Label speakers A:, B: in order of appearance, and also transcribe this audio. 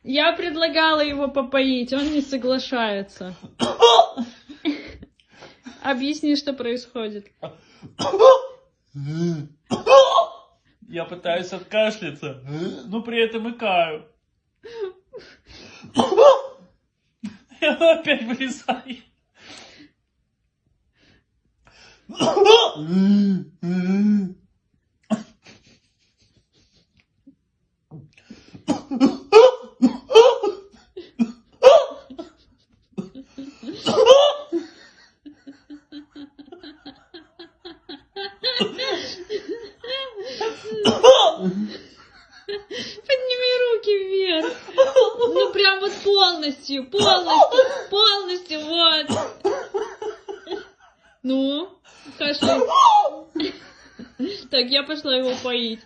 A: Я предлагала его попоить, он не соглашается. Объясни, что происходит.
B: Я пытаюсь откашляться, но при этом икаю. Я опять вылезаю.
A: Подними руки вверх. Ну прям вот полностью, вот. Ну, кашляй. Так, я пошла его поить.